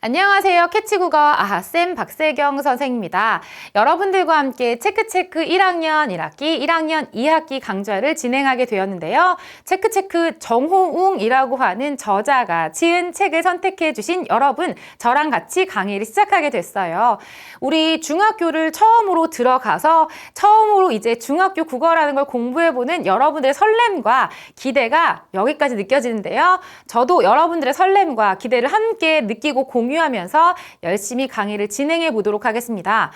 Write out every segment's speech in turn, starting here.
안녕하세요. 캐치국어 아하쌤 박세경 선생입니다. 여러분들과 함께 체크체크 1학년 1학기, 1학년 2학기 강좌를 진행하게 되었는데요. 체크체크 정호웅이라고 하는 저자가 지은 책을 선택해 주신 여러분, 저랑 같이 강의를 시작하게 됐어요. 우리 중학교를 처음으로 들어가서 처음으로 이제 중학교 국어라는 걸 공부해보는 여러분들의 설렘과 기대가 여기까지 느껴지는데요. 저도 여러분들의 설렘과 기대를 함께 느끼고 공유하면서 열심히 강의를 진행해 보도록 하겠습니다.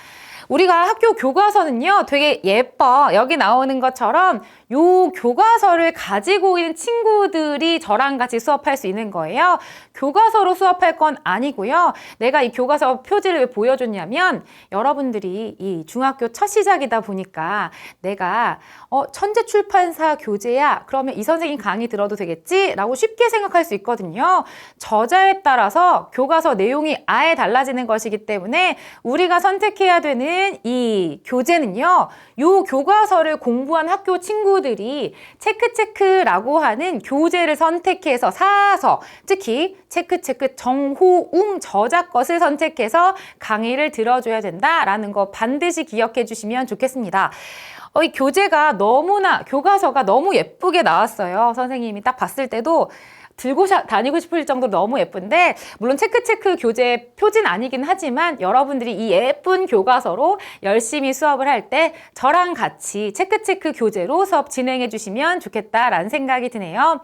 우리가 학교 교과서는요, 되게 예뻐. 여기 나오는 것처럼 요 교과서를 가지고 있는 친구들이 저랑 같이 수업할 수 있는 거예요. 교과서로 수업할 건 아니고요. 내가 이 교과서 표지를 왜 보여줬냐면 여러분들이 이 중학교 첫 시작이다 보니까 내가 천재출판사 교재야. 그러면 이 선생님 강의 들어도 되겠지? 라고 쉽게 생각할 수 있거든요. 저자에 따라서 교과서 내용이 아예 달라지는 것이기 때문에 우리가 선택해야 되는 이 교재는요. 요 교과서를 공부한 학교 친구들이 체크체크라고 하는 교재를 선택해서 사서 특히 체크체크 정호웅 저자 것을 선택해서 강의를 들어줘야 된다라는 거 반드시 기억해 주시면 좋겠습니다. 이 교재가 교과서가 너무 예쁘게 나왔어요. 선생님이 딱 봤을 때도 들고 다니고 싶을 정도로 너무 예쁜데 물론 체크체크 교재 표지는 아니긴 하지만 여러분들이 이 예쁜 교과서로 열심히 수업을 할 때 저랑 같이 체크체크 교재로 수업 진행해 주시면 좋겠다라는 생각이 드네요.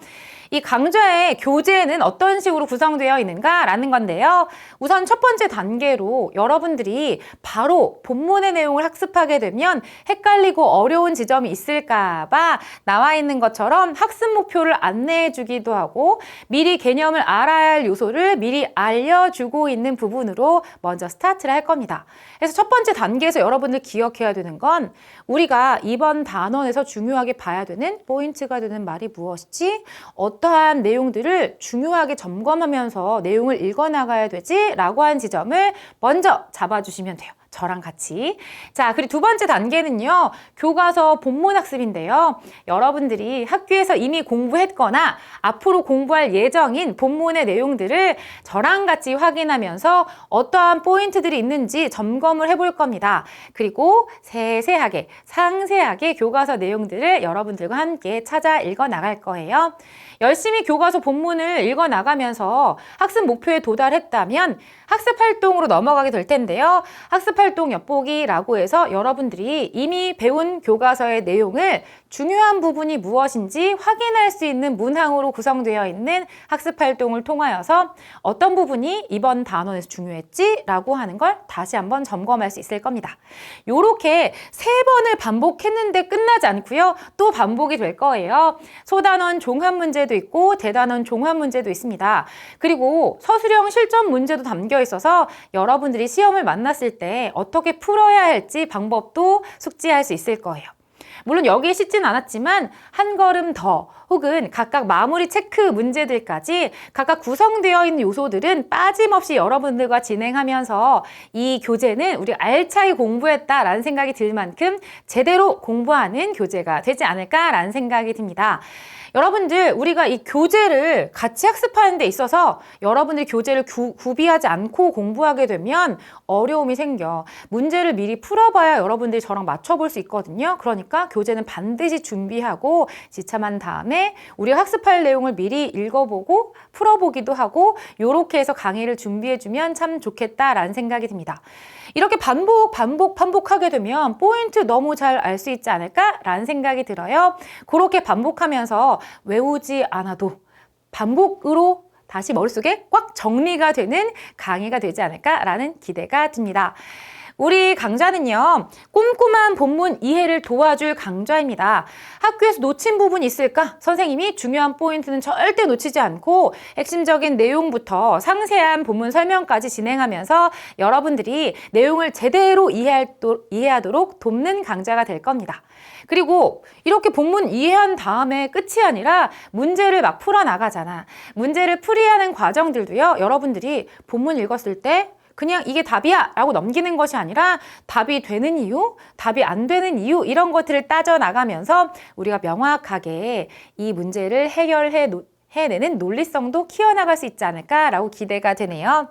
이 강좌의 교재는 어떤 식으로 구성되어 있는가라는 건데요. 우선 첫 번째 단계로 여러분들이 바로 본문의 내용을 학습하게 되면 헷갈리고 어려운 지점이 있을까 봐 나와 있는 것처럼 학습 목표를 안내해 주기도 하고 미리 개념을 알아야 할 요소를 미리 알려주고 있는 부분으로 먼저 스타트를 할 겁니다. 그래서 첫 번째 단계에서 여러분들 기억해야 되는 건 우리가 이번 단원에서 중요하게 봐야 되는 포인트가 되는 말이 무엇이지? 어떠한 내용들을 중요하게 점검하면서 내용을 읽어나가야 되지? 라고 하는 지점을 먼저 잡아주시면 돼요. 저랑 같이. 자, 그리고 두 번째 단계는요, 교과서 본문 학습인데요. 여러분들이 학교에서 이미 공부했거나 앞으로 공부할 예정인 본문의 내용들을 저랑 같이 확인하면서 어떠한 포인트들이 있는지 점검을 해볼 겁니다. 그리고 세세하게, 상세하게 교과서 내용들을 여러분들과 함께 찾아 읽어 나갈 거예요. 열심히 교과서 본문을 읽어 나가면서 학습 목표에 도달했다면 학습 활동으로 넘어가게 될 텐데요. 학습 활동 엿보기라고 해서 여러분들이 이미 배운 교과서의 내용을 중요한 부분이 무엇인지 확인할 수 있는 문항으로 구성되어 있는 학습 활동을 통하여서 어떤 부분이 이번 단원에서 중요했지? 라고 하는 걸 다시 한번 점검할 수 있을 겁니다. 요렇게 3번을 반복했는데 끝나지 않고요. 또 반복이 될 거예요. 소단원 종합 문제도 있고 대단원 종합 문제도 있습니다. 그리고 서술형 실전 문제도 담겨 있어서 여러분들이 시험을 만났을 때 어떻게 풀어야 할지 방법도 숙지할 수 있을 거예요. 물론 여기에 씻진 않았지만 한 걸음 더 혹은 각각 마무리 체크 문제들까지 각각 구성되어 있는 요소들은 빠짐없이 여러분들과 진행하면서 이 교재는 우리 알차게 공부했다라는 생각이 들 만큼 제대로 공부하는 교재가 되지 않을까라는 생각이 듭니다. 여러분들 우리가 이 교재를 같이 학습하는 데 있어서 여러분들이 교재를 구비하지 않고 공부하게 되면 어려움이 생겨. 문제를 미리 풀어봐야 여러분들이 저랑 맞춰볼 수 있거든요. 그러니까 교재는 반드시 준비하고 지참한 다음에 우리가 학습할 내용을 미리 읽어보고 풀어보기도 하고 이렇게 해서 강의를 준비해주면 참 좋겠다라는 생각이 듭니다. 이렇게 반복하게 되면 포인트 너무 잘 알 수 있지 않을까라는 생각이 들어요. 그렇게 반복하면서 외우지 않아도 반복으로 다시 머릿속에 꽉 정리가 되는 강의가 되지 않을까라는 기대가 듭니다. 우리 강좌는요, 꼼꼼한 본문 이해를 도와줄 강좌입니다. 학교에서 놓친 부분이 있을까? 선생님이 중요한 포인트는 절대 놓치지 않고 핵심적인 내용부터 상세한 본문 설명까지 진행하면서 여러분들이 내용을 제대로 이해하도록 돕는 강좌가 될 겁니다. 그리고 이렇게 본문 이해한 다음에 끝이 아니라 문제를 막 풀어나가잖아. 문제를 풀이하는 과정들도요, 여러분들이 본문 읽었을 때 그냥 이게 답이야 라고 넘기는 것이 아니라 답이 되는 이유, 답이 안 되는 이유 이런 것들을 따져나가면서 우리가 명확하게 이 문제를 해내는 논리성도 키워나갈 수 있지 않을까라고 기대가 되네요.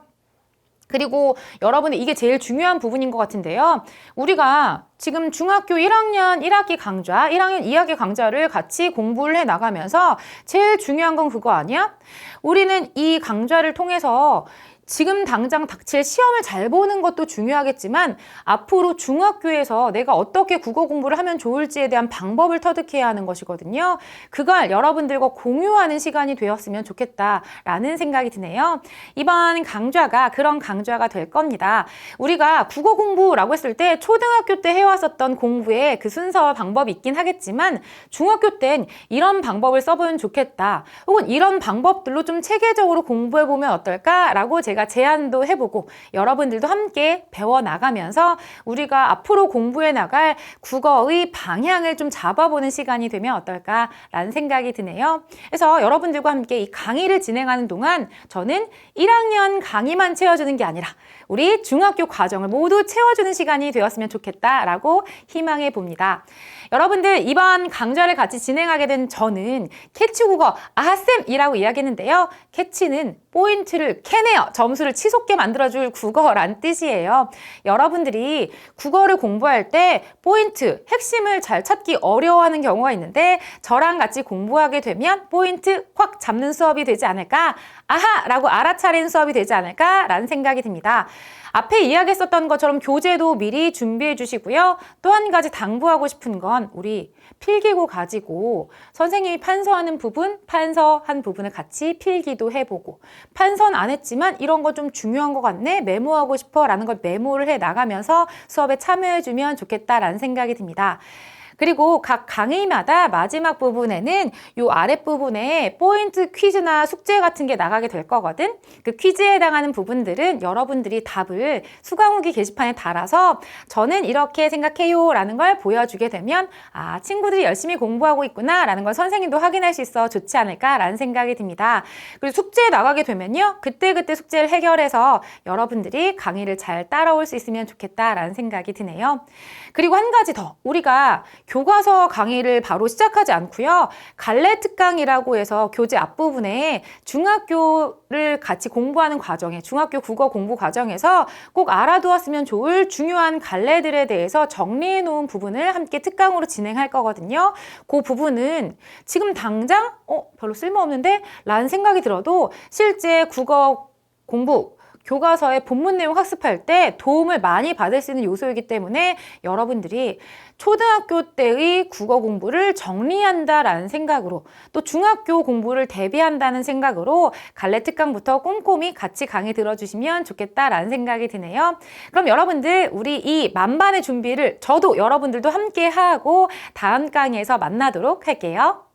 그리고 여러분들 이게 제일 중요한 부분인 것 같은데요. 우리가 지금 중학교 1학년 1학기 강좌, 1학년 2학기 강좌를 같이 공부를 해 나가면서 제일 중요한 건 그거 아니야? 우리는 이 강좌를 통해서 지금 당장 닥칠 시험을 잘 보는 것도 중요하겠지만 앞으로 중학교에서 내가 어떻게 국어 공부를 하면 좋을지에 대한 방법을 터득해야 하는 것이거든요. 그걸 여러분들과 공유하는 시간이 되었으면 좋겠다라는 생각이 드네요. 이번 강좌가 그런 강좌가 될 겁니다. 우리가 국어 공부라고 했을 때 초등학교 때 해왔었던 공부에 그 순서와 방법이 있긴 하겠지만 중학교 땐 이런 방법을 써보면 좋겠다. 혹은 이런 방법들로 좀 체계적으로 공부해보면 어떨까라고 제가 제안도 해보고 여러분들도 함께 배워나가면서 우리가 앞으로 공부해 나갈 국어의 방향을 좀 잡아보는 시간이 되면 어떨까라는 생각이 드네요. 그래서 여러분들과 함께 이 강의를 진행하는 동안 저는 1학년 강의만 채워주는 게 아니라 우리 중학교 과정을 모두 채워주는 시간이 되었으면 좋겠다라고 희망해 봅니다. 여러분들 이번 강좌를 같이 진행하게 된 저는 캐치국어 아하쌤이라고 이야기했는데요. 캐치는 포인트를 캐내어 점수를 치솟게 만들어줄 국어란 뜻이에요. 여러분들이 국어를 공부할 때 포인트, 핵심을 잘 찾기 어려워하는 경우가 있는데 저랑 같이 공부하게 되면 포인트 확 잡는 수업이 되지 않을까? 아하라고 알아차린 수업이 되지 않을까라는 생각이 듭니다. 앞에 이야기했었던 것처럼 교재도 미리 준비해 주시고요. 또 한 가지 당부하고 싶은 건 우리 필기구 가지고 선생님이 판서하는 부분, 판서한 부분을 같이 필기도 해보고 판서는 안 했지만 이런 거 좀 중요한 것 같네, 메모하고 싶어 라는 걸 메모를 해 나가면서 수업에 참여해 주면 좋겠다라는 생각이 듭니다. 그리고 각 강의마다 마지막 부분에는 이 아랫부분에 포인트 퀴즈나 숙제 같은 게 나가게 될 거거든. 그 퀴즈에 해당하는 부분들은 여러분들이 답을 수강후기 게시판에 달아서 저는 이렇게 생각해요 라는 걸 보여주게 되면 아, 친구들이 열심히 공부하고 있구나 라는 걸 선생님도 확인할 수 있어 좋지 않을까 라는 생각이 듭니다. 그리고 숙제에 나가게 되면요. 그때그때 숙제를 해결해서 여러분들이 강의를 잘 따라올 수 있으면 좋겠다라는 생각이 드네요. 그리고 한 가지 더, 우리가 교과서 강의를 바로 시작하지 않고요. 갈래 특강이라고 해서 교재 앞부분에 중학교를 같이 공부하는 과정에 중학교 국어 공부 과정에서 꼭 알아두었으면 좋을 중요한 갈래들에 대해서 정리해 놓은 부분을 함께 특강으로 진행할 거거든요. 그 부분은 지금 당장 별로 쓸모없는데? 라는 생각이 들어도 실제 국어 공부 교과서의 본문 내용 학습할 때 도움을 많이 받을 수 있는 요소이기 때문에 여러분들이 초등학교 때의 국어 공부를 정리한다라는 생각으로 또 중학교 공부를 대비한다는 생각으로 갈래 특강부터 꼼꼼히 같이 강의 들어주시면 좋겠다라는 생각이 드네요. 그럼 여러분들 우리 이 만반의 준비를 저도 여러분들도 함께 하고 다음 강의에서 만나도록 할게요.